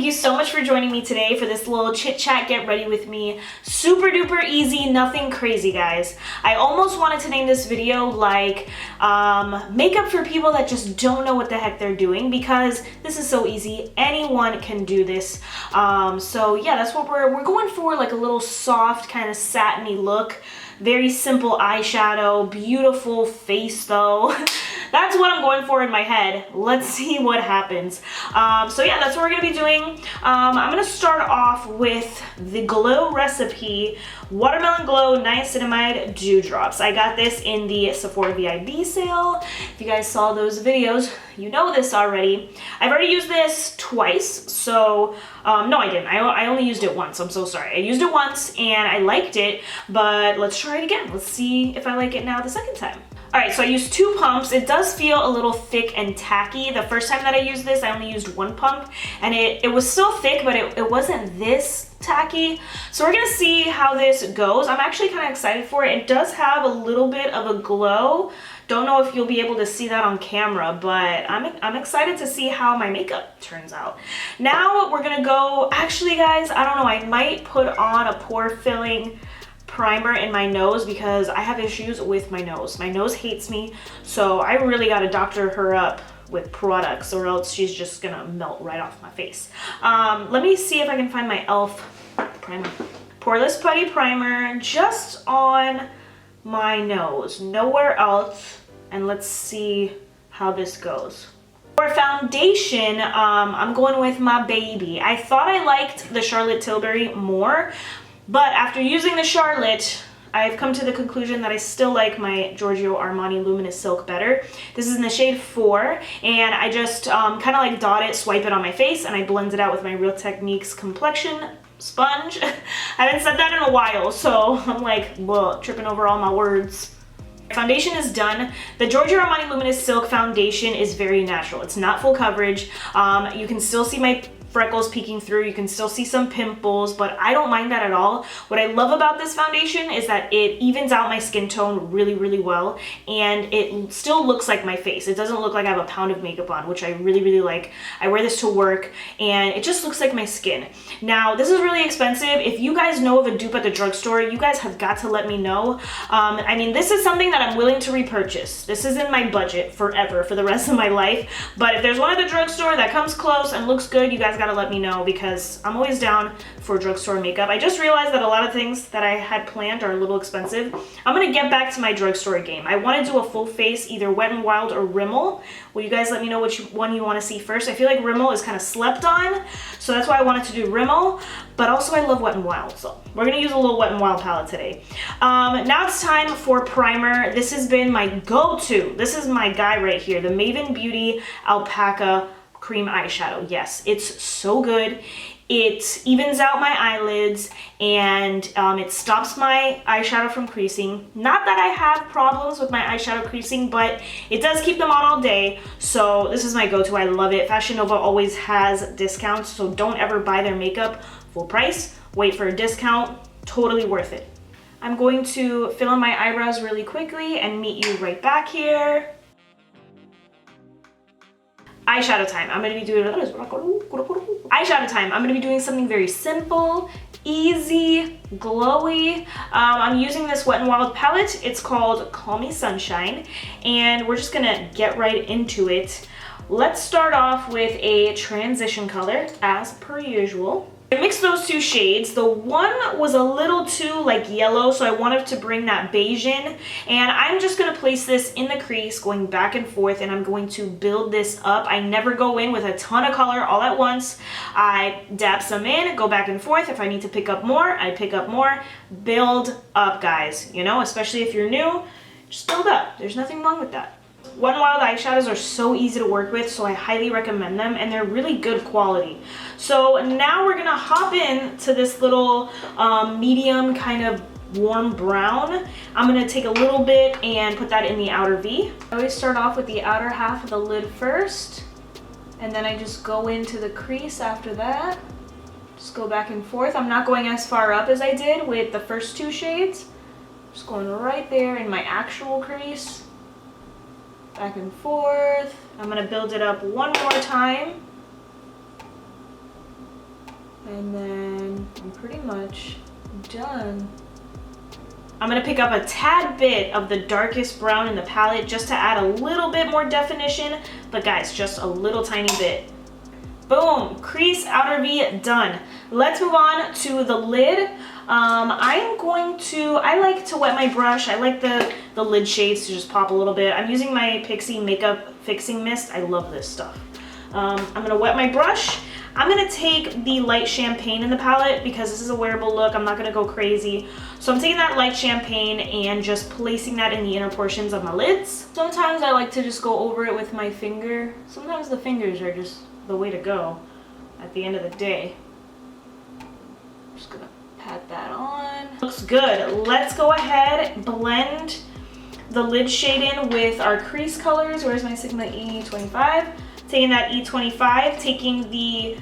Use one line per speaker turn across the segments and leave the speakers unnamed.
thank you so much for joining me today for this little chit chat get ready with me. Super duper easy, nothing crazy, guys. I almost wanted to name this video like makeup for people that just don't know what the heck they're doing, because this is so easy. Anyone can do this. So yeah, that's what we're going for, like a little soft kind of satiny look. Very simple eyeshadow, beautiful face though. That's what I'm going for in my head. Let's see what happens. So yeah, that's what we're gonna be doing. I'm gonna start off with the Glow Recipe Watermelon Glow Niacinamide Dewdrops. I got this in the Sephora VIB sale. If you guys saw those videos, you know this already. I've already used this twice, so no, I didn't. I only used it once. I'm so sorry. I used it once and I liked it, but let's try it again. Let's see if I like it now the second time. All right, so I used 2 pumps. It does feel a little thick and tacky. The first time that I used this, I only used 1 pump, and it was still thick, but it wasn't this tacky. So we're gonna see how this goes. I'm actually kind of excited for it. It does have a little bit of a glow. Don't know if you'll be able to see that on camera, but I'm excited to see how my makeup turns out. Now we're gonna go, actually guys, I don't know, I might put on a pore filling primer in my nose because I have issues with my nose. My nose hates me, so I really gotta doctor her up with products or else she's just gonna melt right off my face. Let me see if I can find my e.l.f. primer. Poreless Putty primer just on my nose, nowhere else, and let's see how this goes. For foundation, I'm going with my baby. I thought I liked the Charlotte Tilbury more, but after using the Charlotte, I've come to the conclusion that I still like my Giorgio Armani Luminous Silk better. This is in the shade 4, and I just kind of like dot it, swipe it on my face, and I blend it out with my Real Techniques complexion sponge. I haven't said that in a while, so I'm like, whoa, tripping over all my words. Foundation is done. The Giorgio Armani Luminous Silk foundation is very natural. It's not full coverage. You can still see my freckles peeking through, you can still see some pimples, but I don't mind that at all. What I love about this foundation is that it evens out my skin tone really, really well, and it still looks like my face. It doesn't look like I have a pound of makeup on, which I really, really like. I wear this to work, and it just looks like my skin. Now, this is really expensive. If you guys know of a dupe at the drugstore, you guys have got to let me know. I mean, this is something that I'm willing to repurchase. This is in my budget forever, for the rest of my life, but if there's one at the drugstore that comes close and looks good, you guys gotta let me know, because I'm always down for drugstore makeup. I just realized that a lot of things that I had planned are a little expensive. I'm gonna get back to my drugstore game. I want to do a full face, either Wet n Wild or Rimmel. Will you guys let me know which one you want to see first? I feel like Rimmel is kind of slept on, so that's why I wanted to do Rimmel, but also I love Wet n Wild, so we're gonna use a little Wet n Wild palette today. Now it's time for primer. This has been my go-to. This is my guy right here, the Maven Beauty Alpaca cream eyeshadow. Yes, it's so good. It evens out my eyelids, and it stops my eyeshadow from creasing. Not that I have problems with my eyeshadow creasing, but it does keep them on all day, so this is my go-to. I love it. Fashion Nova always has discounts, so don't ever buy their makeup full price. Wait for a discount. Totally worth it. I'm going to fill in my eyebrows really quickly and meet you right back here. Eyeshadow time. I'm gonna be doing eyeshadow time. I'm gonna be doing something very simple, easy, glowy. I'm using this Wet n Wild palette. It's called Call Me Sunshine, and we're just gonna get right into it. Let's start off with a transition color, as per usual. I mixed those 2 shades. The one was a little too like yellow, so I wanted to bring that beige in, and I'm just gonna place this in the crease, going back and forth, and I'm going to build this up. I never go in with a ton of color all at once. I dab some in, go back and forth. If I need to pick up more, I pick up more. Build up, guys, you know, especially if you're new, just build up. There's nothing wrong with that. Wet n Wild eyeshadows are so easy to work with, so I highly recommend them, and they're really good quality. So now we're gonna hop in to this little medium kind of warm brown. I'm gonna take a little bit and put that in the outer V. I always start off with the outer half of the lid first, and then I just go into the crease after that. Just go back and forth. I'm not going as far up as I did with the first 2 shades. Just going right there in my actual crease. Back and forth. I'm gonna build it up one more time. And then I'm pretty much done. I'm gonna pick up a tad bit of the darkest brown in the palette just to add a little bit more definition, but guys, just a little tiny bit. Boom, crease, outer V, done. Let's move on to the lid. I like to wet my brush. I like the lid shades to just pop a little bit. I'm using my Pixi Makeup Fixing Mist. I love this stuff. I'm gonna wet my brush. I'm gonna take the light champagne in the palette because this is a wearable look. I'm not gonna go crazy. So I'm taking that light champagne and just placing that in the inner portions of my lids. Sometimes I like to just go over it with my finger. Sometimes the fingers are just the way to go at the end of the day. I'm just gonna pat that on. Looks good. Let's go ahead, blend the lid shade in with our crease colors. Where's my Sigma E25? Taking that E25, taking the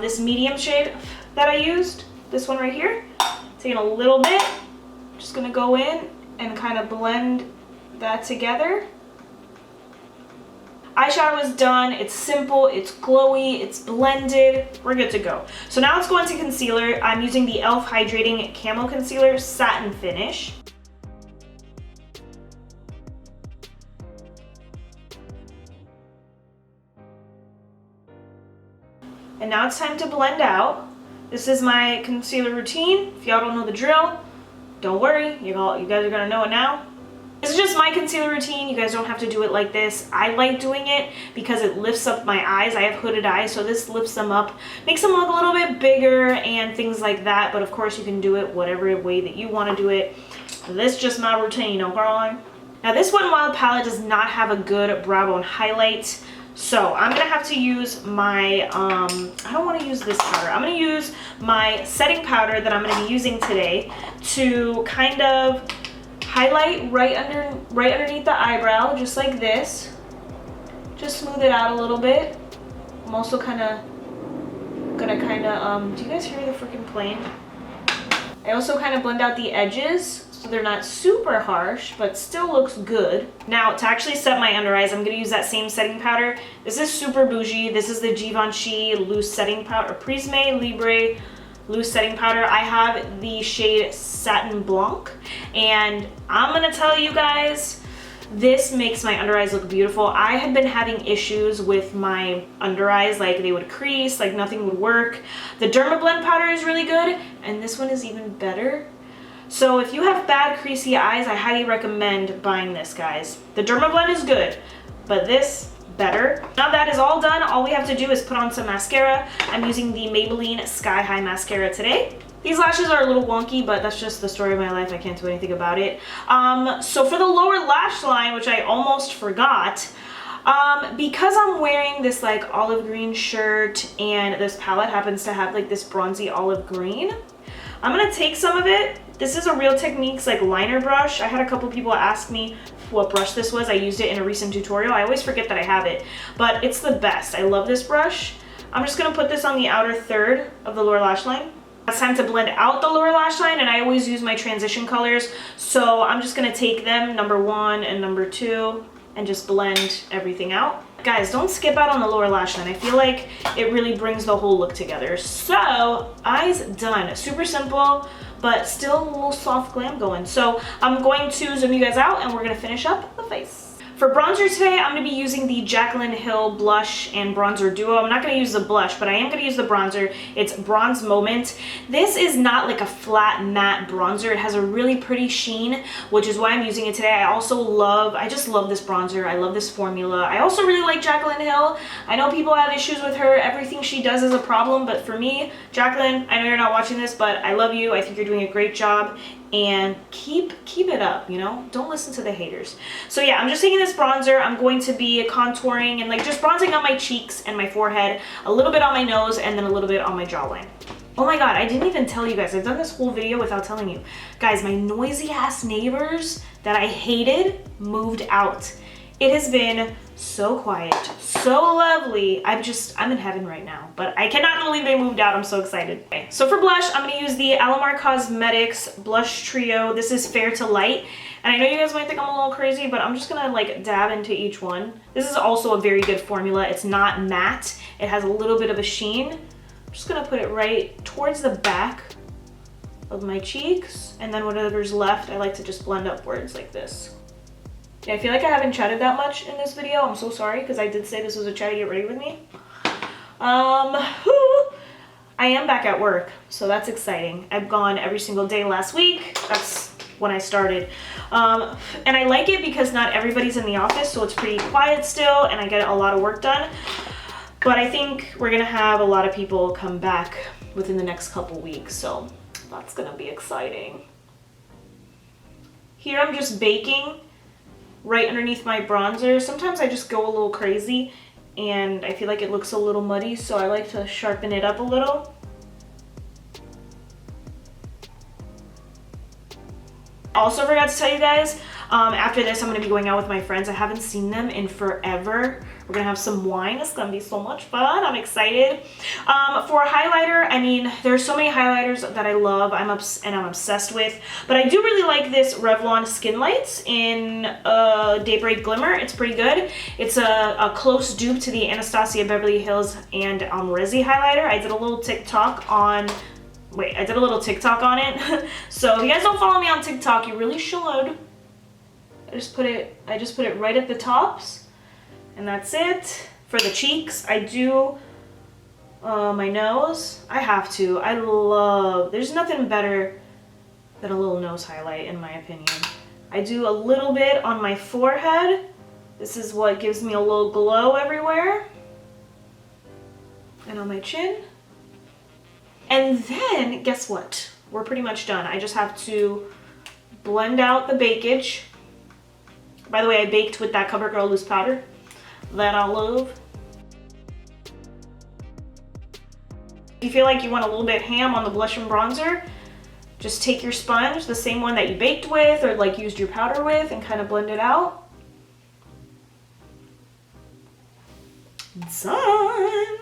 this medium shade that I used, this one right here, taking a little bit, just gonna go in and kind of blend that together. Eyeshadow is done. It's simple, it's glowy, it's blended. We're good to go. So now let's go into concealer. I'm using the e.l.f. Hydrating Camo Concealer Satin Finish. And now it's time to blend out. This is my concealer routine. If y'all don't know the drill, don't worry, you guys are gonna know it now. This is just my concealer routine. You guys don't have to do it like this. I like doing it because it lifts up my eyes. I have hooded eyes, so this lifts them up, makes them look a little bit bigger and things like that. But of course you can do it whatever way that you want to do it. This is just my routine, okay? Now this Wet n Wild palette does not have a good brow bone highlight. So I'm gonna have to use my, I don't wanna use this powder. I'm gonna use my setting powder that I'm gonna be using today to kind of highlight right underneath the eyebrow, just like this. Just smooth it out a little bit. I'm also do you guys hear the freaking plane? I also kind of blend out the edges so they're not super harsh, but still looks good. Now, to actually set my under eyes, I'm gonna use that same setting powder. This is super bougie. This is the Givenchy loose setting powder, Prisme Libre loose setting powder. I have the shade Satin Blanc, and I'm gonna tell you guys, this makes my under eyes look beautiful. I had been having issues with my under eyes, like they would crease, like nothing would work. The Dermablend powder is really good, and this one is even better. So if you have bad creasy eyes, I highly recommend buying this, guys. The Dermablend is good, but this, better. Now that is all done, all we have to do is put on some mascara. I'm using the Maybelline Sky High Mascara today. These lashes are a little wonky, but that's just the story of my life. I can't do anything about it. So for the lower lash line, which I almost forgot, because I'm wearing this like olive green shirt and this palette happens to have like this bronzy olive green, I'm gonna take some of it. This is a Real Techniques like liner brush. I had a couple people ask me what brush this was. I used it in a recent tutorial. I always forget that I have it, but it's the best. I love this brush. I'm just gonna put this on the outer third of the lower lash line. It's time to blend out the lower lash line, and I always use my transition colors. So I'm just gonna take them, number 1 and number 2, and just blend everything out. Guys, don't skip out on the lower lash line. I feel like it really brings the whole look together. So, eyes done. Super simple, but still a little soft glam going. So I'm going to zoom you guys out and we're gonna finish up the face. For bronzer today, I'm going to be using the Jaclyn Hill Blush and Bronzer Duo. I'm not going to use the blush, but I am going to use the bronzer. It's Bronze Moment. This is not like a flat matte bronzer. It has a really pretty sheen, which is why I'm using it today. I just love this bronzer. I love this formula. I also really like Jaclyn Hill. I know people have issues with her. Everything she does is a problem, but for me, Jaclyn, I know you're not watching this, but I love you. I think you're doing a great job. And keep it up, you know, don't listen to the haters. So yeah, I'm just taking this bronzer. I'm going to be contouring and like just bronzing on my cheeks and my forehead, a little bit on my nose, and then a little bit on my jawline. Oh my god, I didn't even tell you guys. I've done this whole video without telling you guys. My noisy ass neighbors that I hated moved out. It has been so quiet, so lovely. I'm in heaven right now, but I cannot believe they moved out. I'm so excited. Okay, so for blush, I'm gonna use the Alamar Cosmetics Blush Trio. This is Fair to Light. And I know you guys might think I'm a little crazy, but I'm just gonna like dab into each one. This is also a very good formula. It's not matte. It has a little bit of a sheen. I'm just gonna put it right towards the back of my cheeks, and then whatever's left, I like to just blend upwards like this. Yeah, I feel like I haven't chatted that much in this video. I'm so sorry, because I did say this was a chatty get ready with me. I am back at work, so that's exciting. I've gone every single day last week. That's when I started. And I like it because not everybody's in the office, so it's pretty quiet still, and I get a lot of work done. But I think we're gonna have a lot of people come back within the next couple weeks, so that's gonna be exciting. Here I'm just baking right underneath my bronzer. Sometimes I just go a little crazy and I feel like it looks a little muddy, so I like to sharpen it up a little. Also forgot to tell you guys, after this I'm going to be going out with my friends. I haven't seen them in forever. We're going to have some wine. It's going to be so much fun. I'm excited. For a highlighter, I mean, there's so many highlighters that I love I'm obsessed with. But I do really like this Revlon Skin Lights in Daybreak Glimmer. It's pretty good. It's a close dupe to the Anastasia Beverly Hills and Resi highlighter. I did a little TikTok on... Wait, I did a little TikTok on it. So if you guys don't follow me on TikTok, you really should. I just put it right at the tops, and that's it. For the cheeks, I do my nose. I have to. There's nothing better than a little nose highlight in my opinion. I do a little bit on my forehead. This is what gives me a little glow everywhere. And on my chin. And then, guess what? We're pretty much done. I just have to blend out the bakage. By the way, I baked with that CoverGirl loose powder that I love. If you feel like you want a little bit ham on the blush and bronzer, just take your sponge, the same one that you baked with or like used your powder with, and kind of blend it out. Done.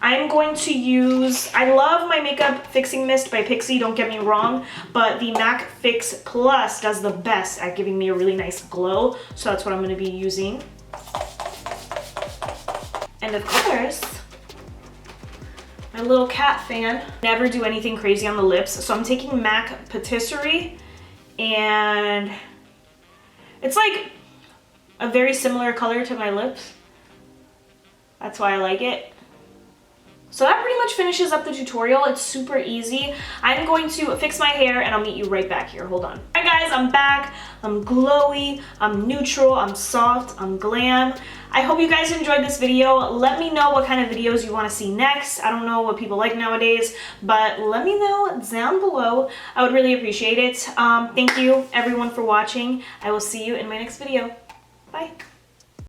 I'm going to use, I love my Makeup Fixing Mist by Pixi, don't get me wrong, but the MAC Fix Plus does the best at giving me a really nice glow, so that's what I'm going to be using. And of course, my little cat fan. Never do anything crazy on the lips, so I'm taking MAC Patisserie, and it's like a very similar color to my lips. That's why I like it. So that pretty much finishes up the tutorial. It's super easy. I'm going to fix my hair and I'll meet you right back here. Hold on. Alright guys, I'm back. I'm glowy, I'm neutral, I'm soft, I'm glam. I hope you guys enjoyed this video. Let me know what kind of videos you want to see next. I don't know what people like nowadays, but let me know down below. I would really appreciate it. Thank you everyone for watching. I will see you in my next video. Bye.